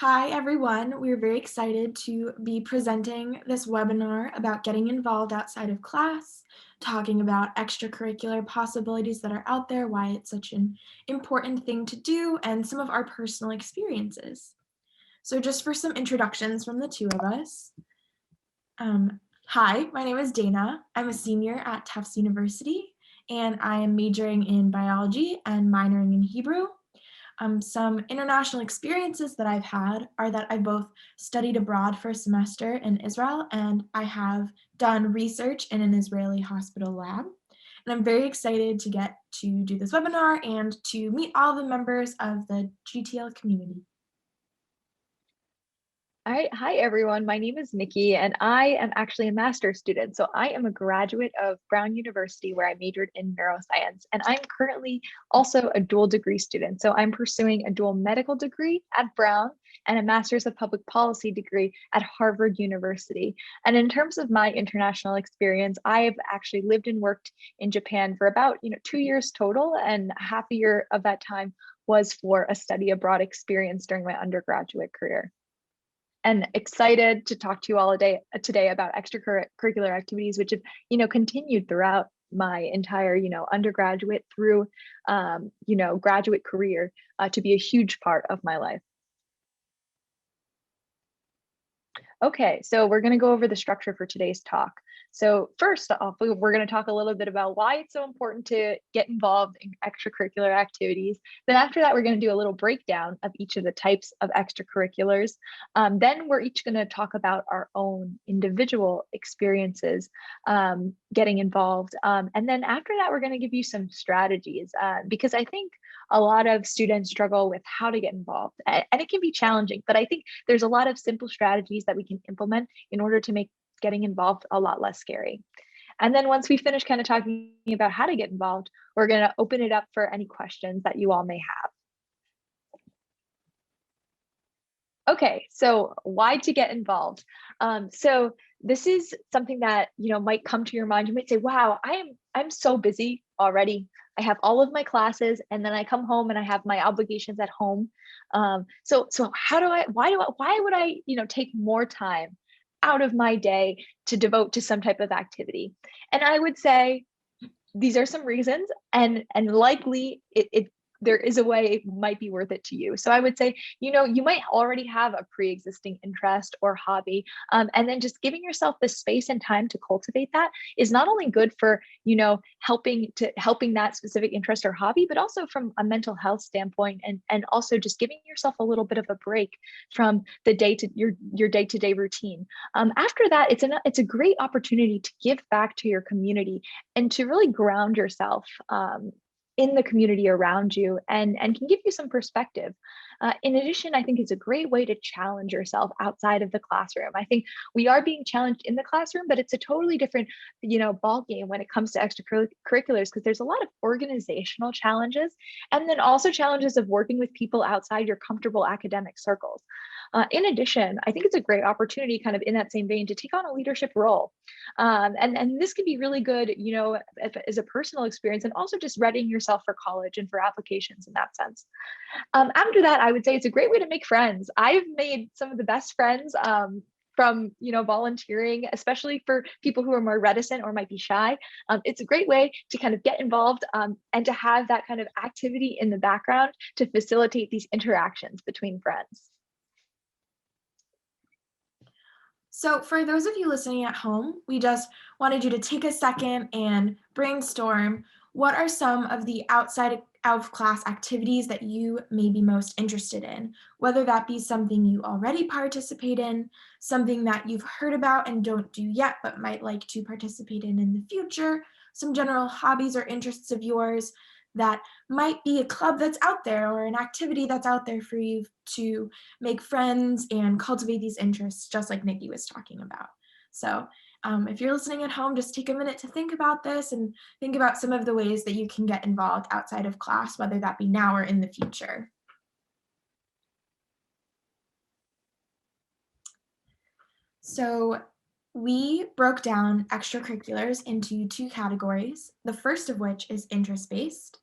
Hi, everyone. We're very excited to be presenting this webinar about getting involved outside of class, talking about extracurricular possibilities that are out there, why it's such an important thing to do, and some of our personal experiences. So just for some introductions from the two of us. Hi, my name is Dana. I'm a senior at Tufts University, and I am majoring in biology and minoring in Hebrew. Some international experiences that I've had are that I both studied abroad for a semester in Israel and I have done research in an Israeli hospital lab. And I'm very excited to get to do this webinar and to meet all the members of the GTL community. All right. Hi, everyone. My name is Nikki, and I am actually a master's student. So I am a graduate of Brown University, where I majored in neuroscience. And I'm currently also a dual degree student. So I'm pursuing a dual medical degree at Brown and a master's of public policy degree at Harvard University. And in terms of my international experience, I have actually lived and worked in Japan for about 2 years total, and half a year of that time was for a study abroad experience during my undergraduate career. And excited to talk to you all today about extracurricular activities, which have continued throughout my entire undergraduate through graduate career to be a huge part of my life. Okay, so we're going to go over the structure for today's talk. So first off, we're going to talk a little bit about why it's so important to get involved in extracurricular activities. Then after that, we're going to do a little breakdown of each of the types of extracurriculars. Then we're each going to talk about our own individual experiences getting involved. And then after that, we're going to give you some strategies because I think a lot of students struggle with how to get involved, and it can be challenging, but I think there's a lot of simple strategies that we can implement in order to make getting involved a lot less scary. And then once we finish kind of talking about how to get involved, we're going to open it up for any questions that you all may have. Okay, so why to get involved? So this is something that might come to your mind. You might say, "Wow, I'm so busy already. I have all of my classes, and then I come home and I have my obligations at home. So why would I take more time out of my day to devote to some type of activity?" And I would say these are some reasons, and likely there is a way it might be worth it to you. So I would say, you might already have a pre-existing interest or hobby, and then just giving yourself the space and time to cultivate that is not only good for, helping that specific interest or hobby, but also from a mental health standpoint, and also just giving yourself a little bit of a break from the your day-to-day routine. After that, it's a great opportunity to give back to your community and to really ground yourself in the community around you, and can give you some perspective. In addition, I think it's a great way to challenge yourself outside of the classroom. I think we are being challenged in the classroom, but it's a totally different, ball game when it comes to extracurriculars, because there's a lot of organizational challenges, and then also challenges of working with people outside your comfortable academic circles. In addition, I think it's a great opportunity, kind of in that same vein, to take on a leadership role. And this can be really good, as a personal experience, and also just readying yourself for college and for applications in that sense. After that, I would say it's a great way to make friends. I've made some of the best friends from volunteering, especially for people who are more reticent or might be shy. It's a great way to kind of get involved and to have that kind of activity in the background to facilitate these interactions between friends. So for those of you listening at home, we just wanted you to take a second and brainstorm what are some of the outside of class activities that you may be most interested in, whether that be something you already participate in, something that you've heard about and don't do yet but might like to participate in the future, some general hobbies or interests of yours that might be a club that's out there or an activity that's out there for you to make friends and cultivate these interests, just like Nikki was talking about. So if you're listening at home, just take a minute to think about this and think about some of the ways that you can get involved outside of class, whether that be now or in the future. So we broke down extracurriculars into two categories, the first of which is interest-based.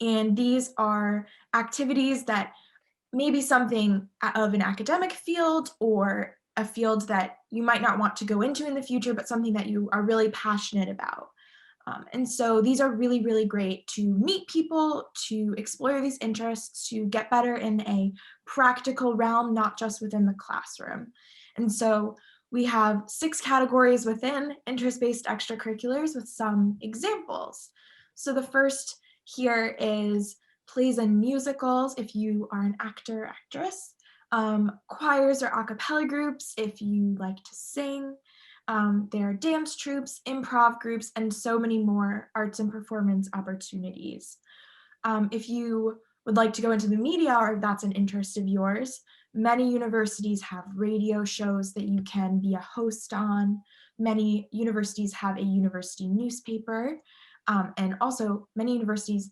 And these are activities that maybe something of an academic field or a field that you might not want to go into in the future, but something that you are really passionate about. And so these are really, really great to meet people, to explore these interests, to get better in a practical realm, not just within the classroom. And so we have 6 categories within interest-based extracurriculars with some examples. So the first here is plays and musicals, if you are an actor or actress, choirs or a cappella groups, if you like to sing. There are dance troupes, improv groups, and so many more arts and performance opportunities. If you would like to go into the media or if that's an interest of yours, many universities have radio shows that you can be a host on. Many universities have a university newspaper. And also many universities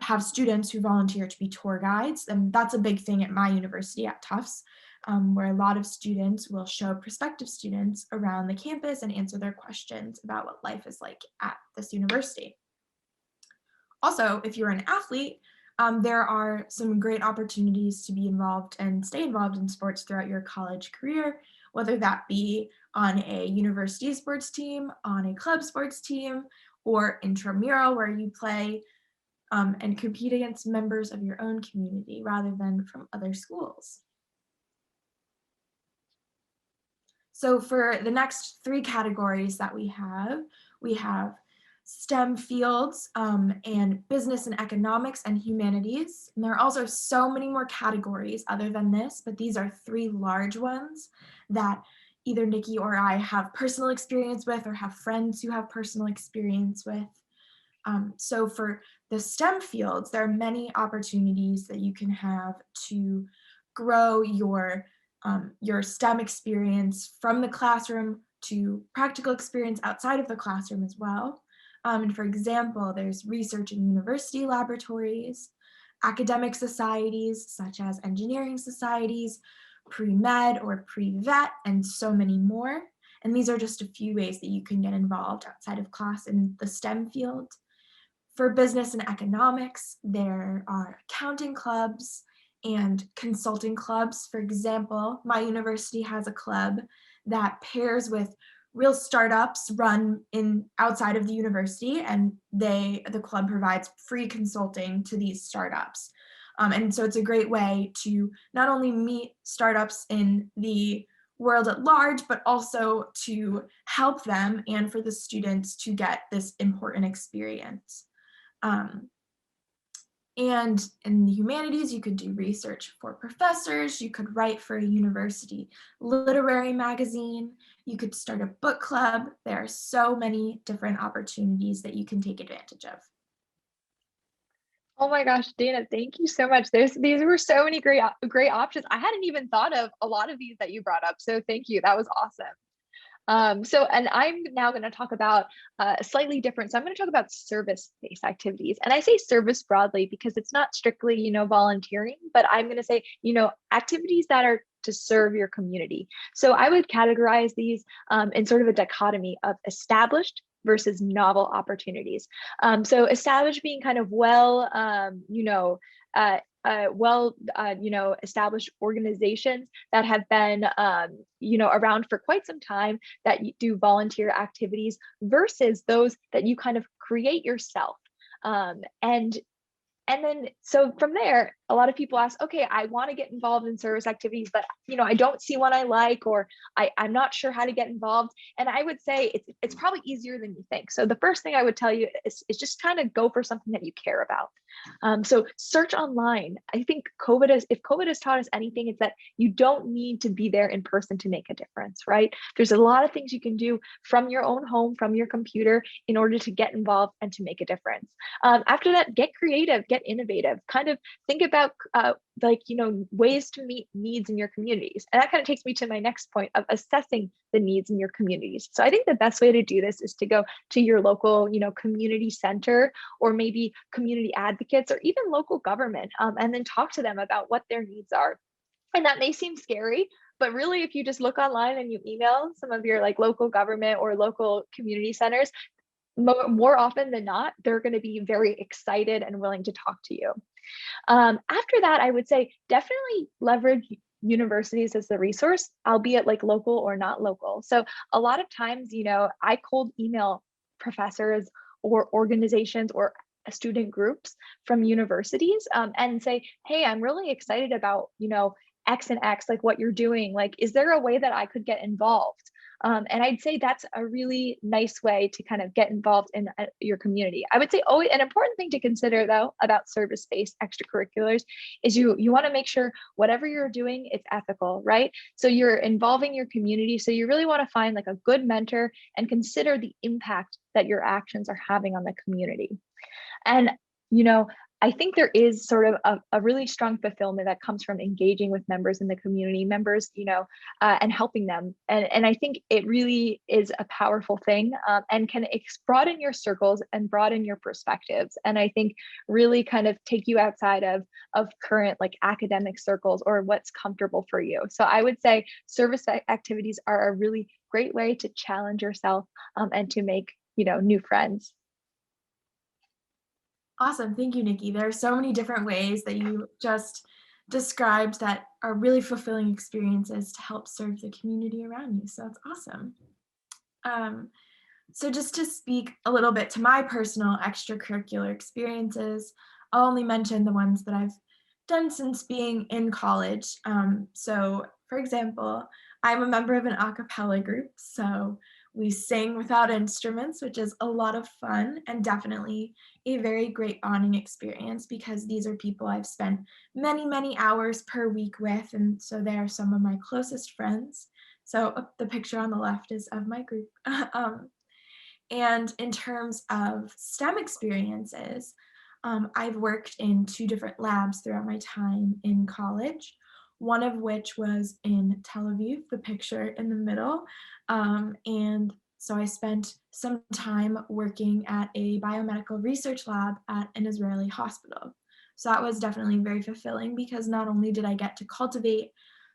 have students who volunteer to be tour guides. And that's a big thing at my university at Tufts, where a lot of students will show prospective students around the campus and answer their questions about what life is like at this university. Also, if you're an athlete, there are some great opportunities to be involved and stay involved in sports throughout your college career, whether that be on a university sports team, on a club sports team, or intramural where you play and compete against members of your own community rather than from other schools. So for the next 3 categories that we have STEM fields and business and economics and humanities. And there are also so many more categories other than this, but these are 3 large ones that either Nikki or I have personal experience with or have friends who have personal experience with. So for the STEM fields, there are many opportunities that you can have to grow your STEM experience from the classroom to practical experience outside of the classroom as well. And for example, there's research in university laboratories, academic societies such as engineering societies, pre-med or pre-vet, and so many more. And these are just a few ways that you can get involved outside of class in the STEM field. For business and economics, there are accounting clubs and consulting clubs. For example, my university has a club that pairs with real startups run in outside of the university, and the club provides free consulting to these startups. And so it's a great way to not only meet startups in the world at large, but also to help them and for the students to get this important experience. And in the humanities, you could do research for professors, you could write for a university literary magazine, you could start a book club. There are so many different opportunities that you can take advantage of. Oh my gosh, Dana, thank you so much. These were so many great options. I hadn't even thought of a lot of these that you brought up. So thank you. That was awesome. And I'm now going to talk about slightly different. So I'm going to talk about service-based activities. And I say service broadly because it's not strictly, volunteering, but I'm going to say, activities that are to serve your community. So I would categorize these in sort of a dichotomy of established versus novel opportunities. So established being kind of established organizations that have been, around for quite some time that do volunteer activities versus those that you kind of create yourself. And then, so from there, a lot of people ask, okay, I want to get involved in service activities, but I don't see one I like, or I'm not sure how to get involved. And I would say it's probably easier than you think. So the first thing I would tell you is just kind of go for something that you care about. So search online. I think if COVID has taught us anything, it's that you don't need to be there in person to make a difference, right? There's a lot of things you can do from your own home, from your computer, in order to get involved and to make a difference. After that, get creative, get innovative, kind of think about ways to meet needs in your communities. And that kind of takes me to my next point of assessing the needs in your communities. So I think the best way to do this is to go to your local, community center, or maybe community advocates, or even local government, and then talk to them about what their needs are. And that may seem scary, but really, if you just look online and you email some of your local government or local community centers, more often than not, they're going to be very excited and willing to talk to you. After that, I would say definitely leverage universities as the resource, albeit like local or not local. So a lot of times, I cold email professors or organizations or student groups from universities, and say, hey, I'm really excited about, X and X, like what you're doing. Like, is there a way that I could get involved? And I'd say that's a really nice way to kind of get involved in your community. I would say, oh, an important thing to consider though about service-based extracurriculars is you want to make sure whatever you're doing, it's ethical, right? So you're involving your community. So you really want to find like a good mentor and consider the impact that your actions are having on the community. And, I think there is sort of a really strong fulfillment that comes from engaging with members in the community, members, and helping them. And I think it really is a powerful thing, and can broaden your circles and broaden your perspectives. And I think really kind of take you outside of current like academic circles or what's comfortable for you. So I would say service activities are a really great way to challenge yourself, and to make, new friends. Awesome. Thank you, Nikki. There are so many different ways that you just described that are really fulfilling experiences to help serve the community around you. So that's awesome. Um, so just to speak a little bit to my personal extracurricular experiences, I'll only mention the ones that I've done since being in college. So for example, I'm a member of an a cappella group. So we sing without instruments, which is a lot of fun and definitely a very great bonding experience because these are people I've spent many, many hours per week with. And so they are some of my closest friends. So the picture on the left is of my group. And in terms of STEM experiences, I've worked in 2 different labs throughout my time in college, one of which was in Tel Aviv, the picture in the middle. And so I spent some time working at a biomedical research lab at an Israeli hospital. So that was definitely very fulfilling because not only did I get to cultivate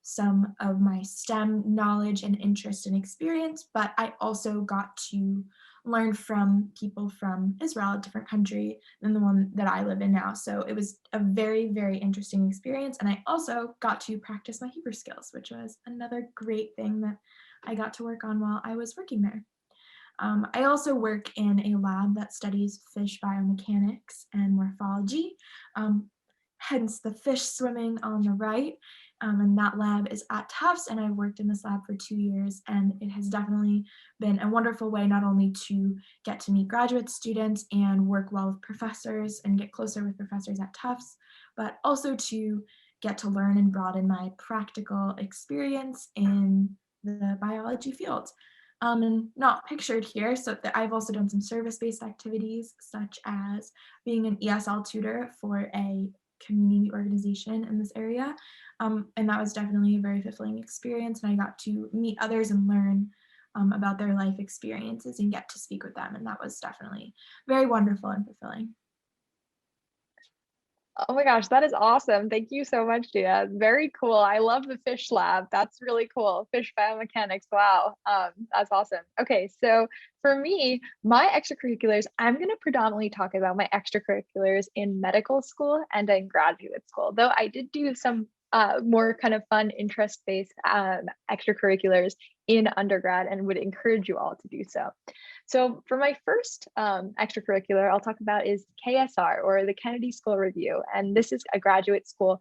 some of my STEM knowledge and interest and experience, but I also got to learn from people from Israel, a different country than the one that I live in now. So it was a very, very interesting experience. And I also got to practice my Hebrew skills, which was another great thing that I got to work on while I was working there. I also work in a lab that studies fish biomechanics and morphology, hence the fish swimming on the right. And that lab is at Tufts, and I've worked in this lab for 2 years, and it has definitely been a wonderful way not only to get to meet graduate students and work well with professors and get closer with professors at Tufts, but also to get to learn and broaden my practical experience in the biology field. And not pictured here, so that I've also done some service-based activities, such as being an ESL tutor for a community organization in this area. And that was definitely a very fulfilling experience. And I got to meet others and learn about their life experiences and get to speak with them. And that was definitely very wonderful and fulfilling. Oh my gosh, that is awesome. Thank you so much, Gia. Very cool. I love the fish lab. That's really cool. Fish biomechanics. Wow. That's awesome. Okay, so for me, my extracurriculars, I'm going to predominantly talk about my extracurriculars in medical school and in graduate school, though I did do some more kind of fun interest-based extracurriculars in undergrad and would encourage you all to do so. So for my first extracurricular I'll talk about is KSR, or the Kennedy School Review. And this is a graduate school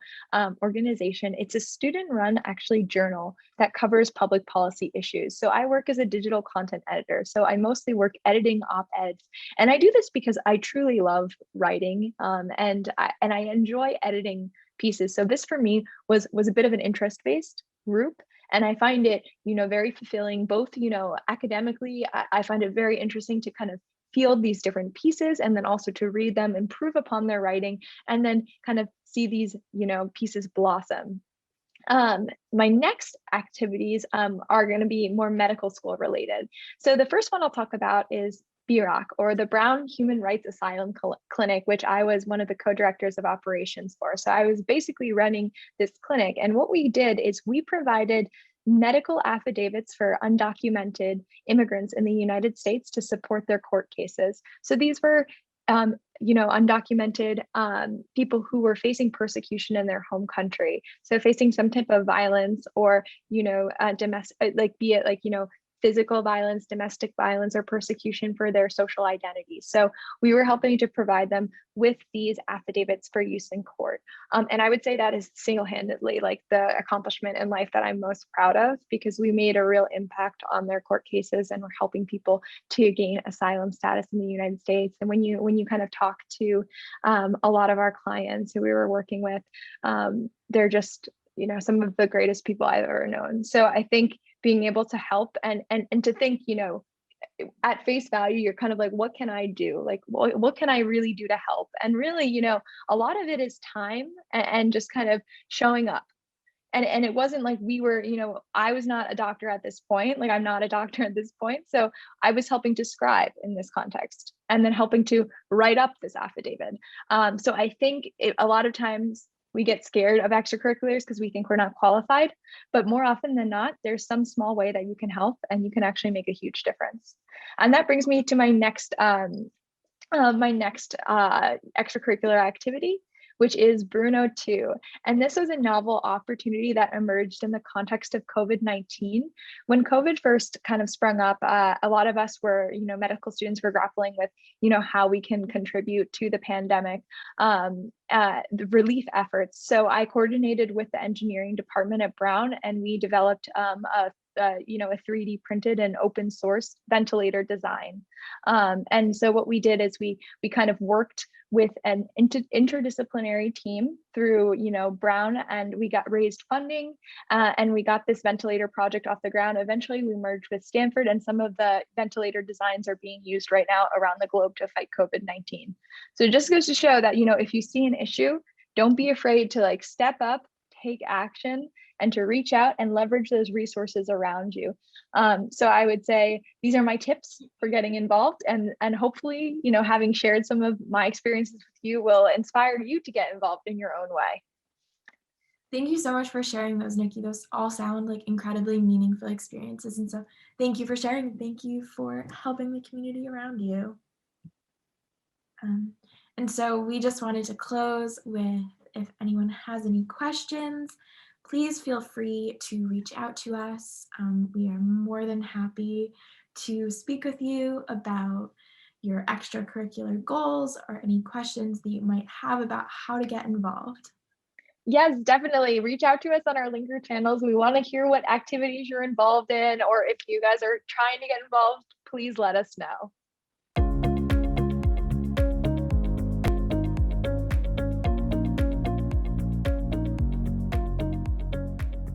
organization. It's a student-run actually journal that covers public policy issues. So I work as a digital content editor. So I mostly work editing op-eds. And I do this because I truly love writing, and I enjoy editing pieces. So this for me was a bit of an interest-based group. And I find it, very fulfilling, both, academically. I find it very interesting to kind of field these different pieces and then also to read them, improve upon their writing, and then kind of see these, pieces blossom. My next activities are going to be more medical school related. So the first one I'll talk about is BRAC, or the Brown Human Rights Asylum Clinic, which I was one of the co-directors of operations for. So I was basically running this clinic. And what we did is we provided medical affidavits for undocumented immigrants in the United States to support their court cases. So these were undocumented people who were facing persecution in their home country. So facing some type of violence or, domestic, like be it like, physical violence, domestic violence, or persecution for their social identity. So we were helping to provide them with these affidavits for use in court. And I would say that is single-handedly like the accomplishment in life that I'm most proud of, because we made a real impact on their court cases and we're helping people to gain asylum status in the United States. And when you kind of talk to a lot of our clients who we were working with, they're just some of the greatest people I've ever known. So I think being able to help and to think, at face value, you're kind of like, what can I do? Like, what can I really do to help? And really, a lot of it is time and just kind of showing up. And it wasn't like we were, I was not a doctor at this point. Like I'm not a doctor at this point. So I was helping to scribe in this context and then helping to write up this affidavit. So I think a lot of times we get scared of extracurriculars because we think we're not qualified, but more often than not, there's some small way that you can help and you can actually make a huge difference. And that brings me to my next extracurricular activity, which is Bruno 2. And this was a novel opportunity that emerged in the context of COVID-19. When COVID first kind of sprung up, a lot of us were, medical students were grappling with, how we can contribute to the pandemic, the relief efforts. So I coordinated with the engineering department at Brown, and we developed a 3D printed and open source ventilator design. And so what we did is we kind of worked with an interdisciplinary team through, Brown, and we raised funding and we got this ventilator project off the ground. Eventually we merged with Stanford, and some of the ventilator designs are being used right now around the globe to fight COVID-19. So it just goes to show that, if you see an issue, don't be afraid to like step up, take action, and to reach out and leverage those resources around you. So I would say these are my tips for getting involved, and hopefully, having shared some of my experiences with you will inspire you to get involved in your own way. Thank you so much for sharing those, Nikki. Those all sound like incredibly meaningful experiences. And so thank you for sharing. Thank you for helping the community around you. And so we just wanted to close with, if anyone has any questions, please feel free to reach out to us. We are more than happy to speak with you about your extracurricular goals or any questions that you might have about how to get involved. Yes, definitely. Reach out to us on our linker channels. We want to hear what activities you're involved in, or if you guys are trying to get involved, please let us know.